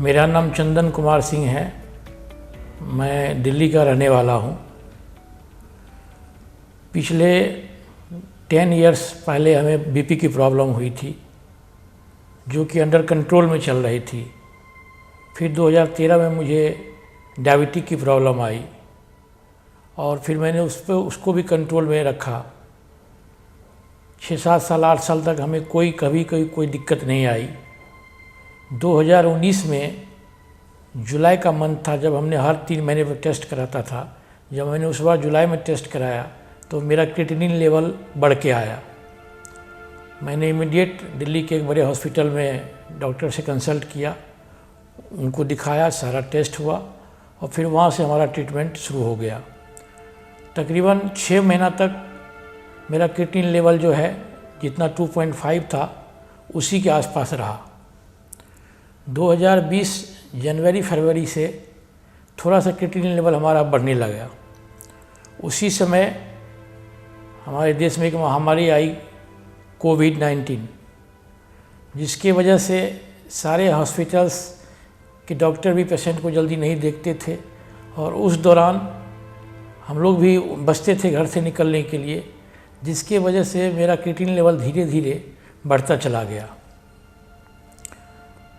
मेरा नाम चंदन कुमार सिंह है। मैं दिल्ली का रहने वाला हूँ। पिछले 10 इयर्स पहले हमें बीपी की प्रॉब्लम हुई थी, जो कि अंडर कंट्रोल में चल रही थी। फिर 2013 में मुझे डायबिटीज की प्रॉब्लम आई और फिर मैंने उसको भी कंट्रोल में रखा। 6-7 साल 8 साल तक हमें कभी कोई दिक्कत नहीं आई। 2019 में जुलाई का मंथ था, जब हमने हर 3 महीने पर टेस्ट कराता था। जब मैंने उस बार जुलाई में टेस्ट कराया तो मेरा क्रिएटिनिन लेवल बढ़ के आया। मैंने इमीडिएट दिल्ली के एक बड़े हॉस्पिटल में डॉक्टर से कंसल्ट किया, उनको दिखाया, सारा टेस्ट हुआ और फिर वहाँ से हमारा ट्रीटमेंट शुरू हो गया। तकरीबन 6 महीना तक मेरा क्रिएटिनिन लेवल जो है जितना 2.5 था उसी के आसपास रहा। 2020 जनवरी फरवरी से थोड़ा सा क्रिएटिनिन लेवल हमारा बढ़ने लगा। उसी समय हमारे देश में एक महामारी आई, कोविड-19, जिसके वजह से सारे हॉस्पिटल्स के डॉक्टर भी पेशेंट को जल्दी नहीं देखते थे और उस दौरान हम लोग भी बचते थे घर से निकलने के लिए, जिसके वजह से मेरा क्रिएटिनिन लेवल धीरे धीरे बढ़ता चला गया।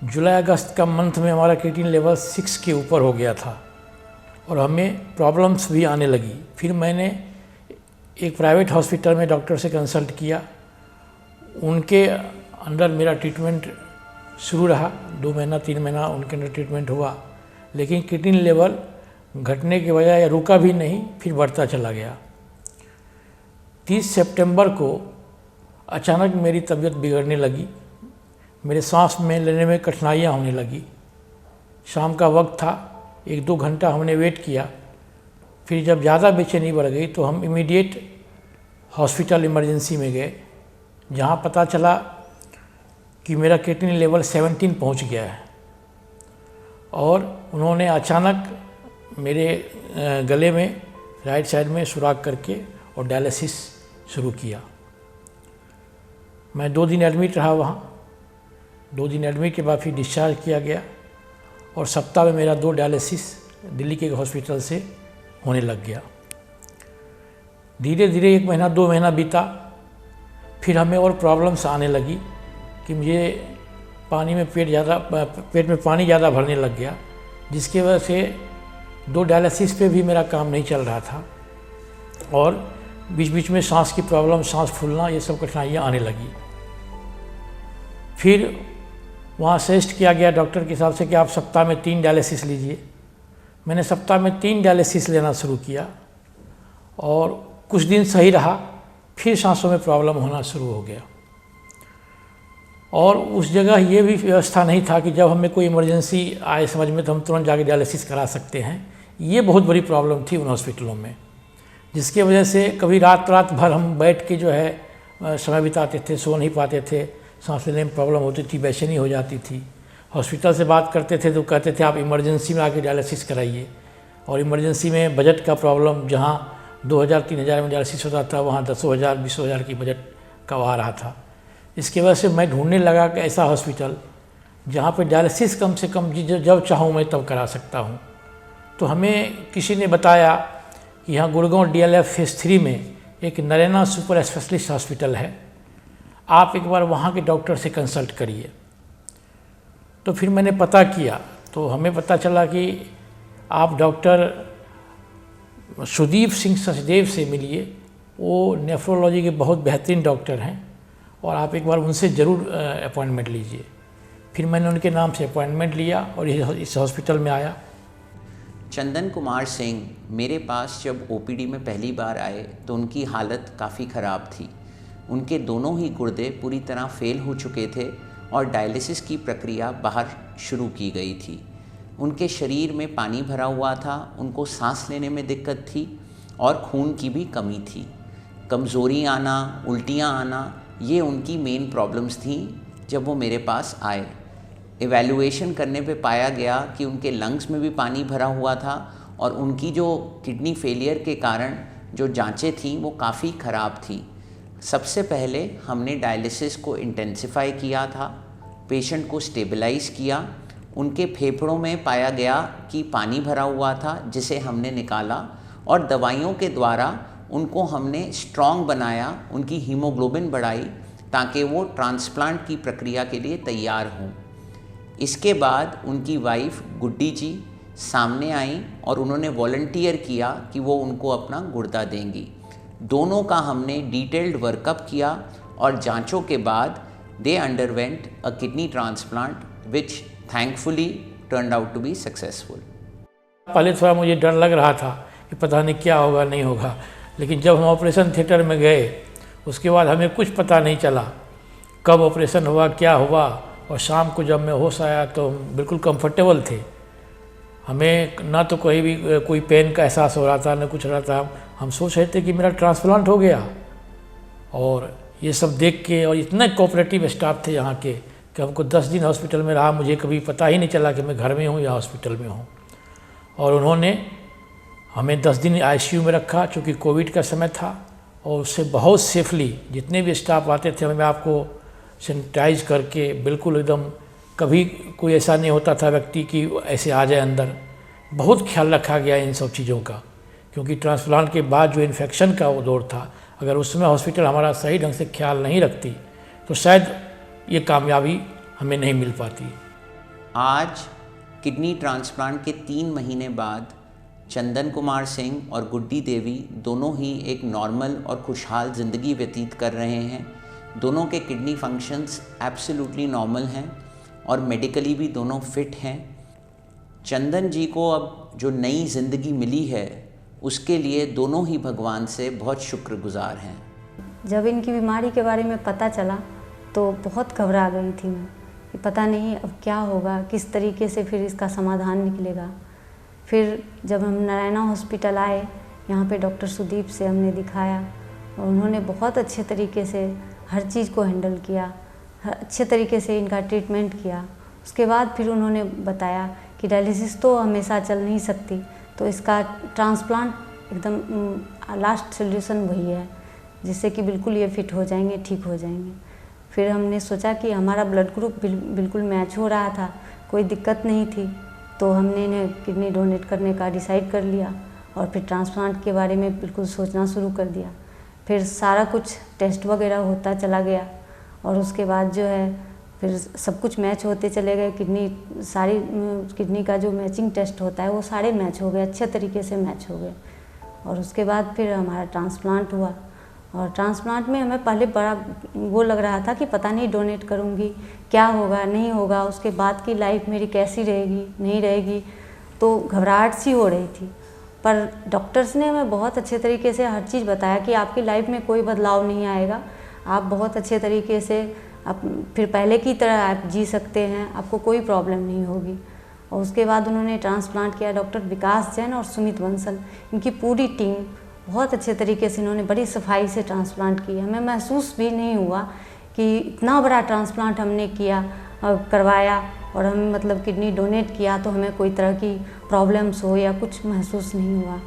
जुलाई अगस्त का मंथ में हमारा क्रिएटिनिन लेवल 6 के ऊपर हो गया था और हमें प्रॉब्लम्स भी आने लगी। फिर मैंने एक प्राइवेट हॉस्पिटल में डॉक्टर से कंसल्ट किया, उनके अंडर मेरा ट्रीटमेंट शुरू रहा। 2 महीना 3 महीना उनके अंडर ट्रीटमेंट हुआ, लेकिन क्रिएटिनिन लेवल घटने के बजाय रुका भी नहीं, फिर बढ़ता चला गया। 30 सितंबर को अचानक मेरी तबीयत बिगड़ने लगी, मेरे सांस में लेने में कठिनाइयाँ होने लगी। शाम का वक्त था, 1-2 घंटा हमने वेट किया। फिर जब ज़्यादा बेचैनी बढ़ गई तो हम इमीडिएट हॉस्पिटल इमरजेंसी में गए, जहाँ पता चला कि मेरा क्रिएटिनिन लेवल 17 पहुँच गया है और उन्होंने अचानक मेरे गले में राइट साइड में सुराख करके और डायलिसिस शुरू किया। मैं 2 दिन एडमिट रहा वहाँ। 2 दिन एडमिट के बाद फिर डिस्चार्ज किया गया और सप्ताह में मेरा 2 डायलिसिस दिल्ली के हॉस्पिटल से होने लग गया। धीरे धीरे 1 महीना 2 महीना बीता, फिर हमें और प्रॉब्लम्स आने लगी कि मुझे पेट में पानी ज़्यादा भरने लग गया, जिसकी वजह से 2 डायलिसिस पे भी मेरा काम नहीं चल रहा था और बीच बीच में सांस की प्रॉब्लम, सांस फूलना, ये सब कठिनाइयाँ आने लगी। फिर वहाँ सजेस्ट किया गया डॉक्टर के हिसाब से कि आप सप्ताह में 3 डायलिसिस लीजिए। मैंने सप्ताह में 3 डायलिसिस लेना शुरू किया और कुछ दिन सही रहा, फिर सांसों में प्रॉब्लम होना शुरू हो गया। और उस जगह ये भी व्यवस्था नहीं था कि जब हमें कोई इमरजेंसी आए समझ में तो हम तुरंत जाके डायलिसिस करा सकते हैं। ये बहुत बड़ी प्रॉब्लम थी उन हॉस्पिटलों में, जिसकी वजह से कभी रात भर हम बैठ के जो है समय बिताते थे, सो नहीं पाते थे, सांस लेने में प्रॉब्लम होती थी, बेचैनी हो जाती थी। हॉस्पिटल से बात करते थे तो कहते थे आप इमरजेंसी में आके डायलिसिस कराइए, और इमरजेंसी में बजट का प्रॉब्लम, जहाँ 2000-3000 में डायलिसिस होता था वहाँ 10,000-20,000 की बजट का आ रहा था। इसकी वजह से मैं ढूंढने लगा कि ऐसा हॉस्पिटल जहाँ पे डायलिसिस कम से कम जब चाहूँ मैं तब करा सकता हूँ। तो हमें किसी ने बताया कि यहाँ गुड़गांव DLF फेज़ 3 में एक नरेना सुपर स्पेशलिस्ट हॉस्पिटल है, आप एक बार वहाँ के डॉक्टर से कंसल्ट करिए। तो फिर मैंने पता किया तो हमें पता चला कि आप डॉक्टर सुदीप सिंह सचदेव से मिलिए, वो नेफ्रोलॉजी के बहुत बेहतरीन डॉक्टर हैं और आप एक बार उनसे ज़रूर अपॉइंटमेंट लीजिए। फिर मैंने उनके नाम से अपॉइंटमेंट लिया और इस हॉस्पिटल में आया। चंदन कुमार सिंह मेरे पास जब OPD में पहली बार आए तो उनकी हालत काफ़ी ख़राब थी। उनके दोनों ही गुर्दे पूरी तरह फेल हो चुके थे और डायलिसिस की प्रक्रिया बाहर शुरू की गई थी। उनके शरीर में पानी भरा हुआ था, उनको सांस लेने में दिक्कत थी और खून की भी कमी थी। कमज़ोरी आना, उल्टियाँ आना, ये उनकी मेन प्रॉब्लम्स थी जब वो मेरे पास आए। एवैल्यूएशन करने पे पाया गया कि उनके लंग्स में भी पानी भरा हुआ था और उनकी जो किडनी फेलियर के कारण जो जांचें थीं वो काफ़ी ख़राब थी। सबसे पहले हमने डायलिसिस को इंटेंसिफाई किया था, पेशेंट को स्टेबलाइज़ किया उनके फेफड़ों में पाया गया कि पानी भरा हुआ था, जिसे हमने निकाला और दवाइयों के द्वारा उनको हमने स्ट्रॉन्ग बनाया, उनकी हीमोग्लोबिन बढ़ाई ताकि वो ट्रांसप्लांट की प्रक्रिया के लिए तैयार हों। इसके बाद उनकी वाइफ गुड्डी जी सामने आई और उन्होंने वॉलंटियर किया कि वो उनको अपना गुर्दा देंगी। दोनों का हमने डिटेल्ड वर्कअप किया और जांचों के बाद they underwent a kidney transplant which thankfully turned out to be successful. पहले थोड़ा मुझे डर लग रहा था कि पता नहीं क्या होगा नहीं होगा, लेकिन जब हम ऑपरेशन थिएटर में गए उसके बाद हमें कुछ पता नहीं चला कब ऑपरेशन हुआ क्या हुआ, और शाम को जब मैं होश आया तो हम बिल्कुल कंफर्टेबल थे। हमें ना तो कोई पेन का एहसास हो रहा था ना कुछ हो रहा था। हम सोच रहे थे कि मेरा ट्रांसप्लांट हो गया। और ये सब देख के, और इतना कोऑपरेटिव स्टाफ थे यहाँ के कि हमको 10 दिन हॉस्पिटल में रहा, मुझे कभी पता ही नहीं चला कि मैं घर में हूँ या हॉस्पिटल में हूँ। और उन्होंने हमें 10 दिन आईसीयू में रखा, चूँकि कोविड का समय था, और उससे बहुत सेफली जितने भी स्टाफ आते थे हमें आपको सैनिटाइज करके बिल्कुल एकदम, कभी कोई ऐसा नहीं होता था व्यक्ति कि ऐसे आ जाए अंदर। बहुत ख्याल रखा गया इन सब चीज़ों का, क्योंकि ट्रांसप्लांट के बाद जो इन्फेक्शन का वो दौर था, अगर उसमें हॉस्पिटल हमारा सही ढंग से ख्याल नहीं रखती तो शायद ये कामयाबी हमें नहीं मिल पाती। आज किडनी ट्रांसप्लांट के 3 महीने बाद चंदन कुमार सिंह और गुड्डी देवी दोनों ही एक नॉर्मल और खुशहाल ज़िंदगी व्यतीत कर रहे हैं। दोनों के किडनी फंक्शंस एब्सोल्युटली नॉर्मल हैं और मेडिकली भी दोनों फिट हैं। चंदन जी को अब जो नई ज़िंदगी मिली है उसके लिए दोनों ही भगवान से बहुत शुक्रगुजार हैं। जब इनकी बीमारी के बारे में पता चला तो बहुत घबरा गई थी मैं कि पता नहीं अब क्या होगा, किस तरीके से फिर इसका समाधान निकलेगा। फिर जब हम नारायणा हॉस्पिटल आए, यहाँ पे डॉक्टर सुदीप से हमने दिखाया और उन्होंने बहुत अच्छे तरीके से हर चीज़ को हैंडल किया, अच्छे तरीके से इनका ट्रीटमेंट किया। उसके बाद फिर उन्होंने बताया कि डायलिसिस तो हमेशा चल नहीं सकती, तो इसका ट्रांसप्लांट एकदम लास्ट सॉल्यूशन वही है, जिससे कि बिल्कुल ये फिट हो जाएंगे, ठीक हो जाएंगे। फिर हमने सोचा कि हमारा ब्लड ग्रुप बिल्कुल मैच हो रहा था, कोई दिक्कत नहीं थी, तो हमने इन्हें किडनी डोनेट करने का डिसाइड कर लिया और फिर ट्रांसप्लांट के बारे में बिल्कुल सोचना शुरू कर दिया। फिर सारा कुछ टेस्ट वगैरह होता चला गया और उसके बाद जो है फिर सब कुछ मैच होते चले गए। सारी किडनी का जो मैचिंग टेस्ट होता है वो सारे मैच हो गए, अच्छे तरीके से मैच हो गए। और उसके बाद फिर हमारा ट्रांसप्लांट हुआ। और ट्रांसप्लांट में हमें पहले बड़ा वो लग रहा था कि पता नहीं डोनेट करूँगी क्या होगा नहीं होगा, उसके बाद की लाइफ मेरी कैसी रहेगी नहीं रहेगी, तो घबराहट सी हो रही थी। पर डॉक्टर्स ने हमें बहुत अच्छे तरीके से हर चीज़ बताया कि आपकी लाइफ में कोई बदलाव नहीं आएगा, आप बहुत अच्छे तरीके से आप फिर पहले की तरह आप जी सकते हैं, आपको कोई प्रॉब्लम नहीं होगी। और उसके बाद उन्होंने ट्रांसप्लांट किया। डॉक्टर विकास जैन और सुमित बंसल, इनकी पूरी टीम बहुत अच्छे तरीके से इन्होंने बड़ी सफाई से ट्रांसप्लांट किया। हमें महसूस भी नहीं हुआ कि इतना बड़ा ट्रांसप्लांट हमने किया करवाया और हम मतलब किडनी डोनेट किया तो हमें कोई तरह की प्रॉब्लम्स हो या कुछ महसूस नहीं हुआ।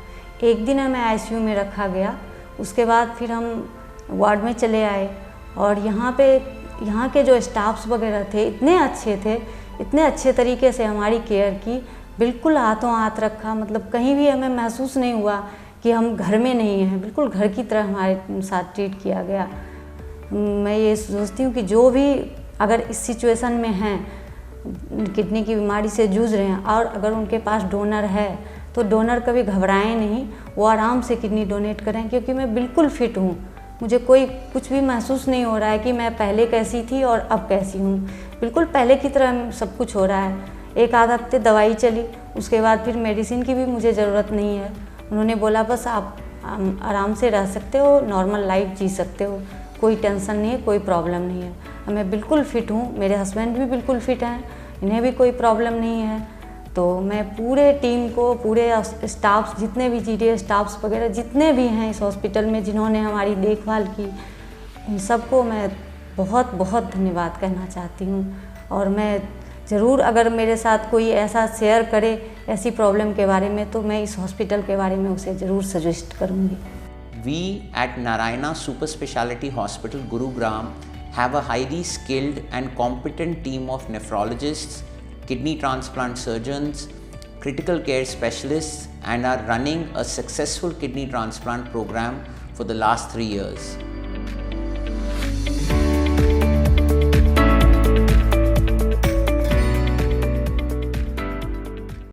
एक दिन हमें आईसीयू में रखा गया, उसके बाद फिर हम वार्ड में चले आए और यहाँ के जो स्टाफ्स वगैरह थे इतने अच्छे थे, इतने अच्छे तरीके से हमारी केयर की, बिल्कुल हाथों हाथ रखा, मतलब कहीं भी हमें महसूस नहीं हुआ कि हम घर में नहीं हैं, बिल्कुल घर की तरह हमारे साथ ट्रीट किया गया। मैं ये सोचती हूँ कि जो भी अगर इस सिचुएशन में हैं, किडनी की बीमारी से जूझ रहे हैं और अगर उनके पास डोनर है तो डोनर कभी घबराएं नहीं, वो आराम से किडनी डोनेट करें, क्योंकि मैं बिल्कुल फिट हूँ। मुझे कोई कुछ भी महसूस नहीं हो रहा है कि मैं पहले कैसी थी और अब कैसी हूँ, बिल्कुल पहले की तरह सब कुछ हो रहा है। एक आध हफ्ते दवाई चली, उसके बाद फिर मेडिसिन की भी मुझे ज़रूरत नहीं है। उन्होंने बोला बस आप आराम से रह सकते हो, नॉर्मल लाइफ जी सकते हो, कोई टेंशन नहीं है, कोई प्रॉब्लम नहीं है। मैं बिल्कुल फिट हूँ, मेरे हस्बैंड भी बिल्कुल फिट हैं, इन्हें भी कोई प्रॉब्लम नहीं है। तो मैं पूरे टीम को, पूरे स्टाफ्स, जितने भी जीडीए स्टाफ्स वगैरह जितने भी हैं इस हॉस्पिटल में जिन्होंने हमारी देखभाल की, उन सबको मैं बहुत बहुत धन्यवाद कहना चाहती हूँ। और मैं ज़रूर अगर मेरे साथ कोई ऐसा शेयर करे ऐसी प्रॉब्लम के बारे में तो मैं इस हॉस्पिटल के बारे में उसे ज़रूर सजेस्ट करूँगी। We at Narayana Super Speciality Hospital, Gurugram, have a highly skilled and competent team of nephrologists, kidney transplant surgeons, critical care specialists, and are running a successful kidney transplant program for the last 3 years.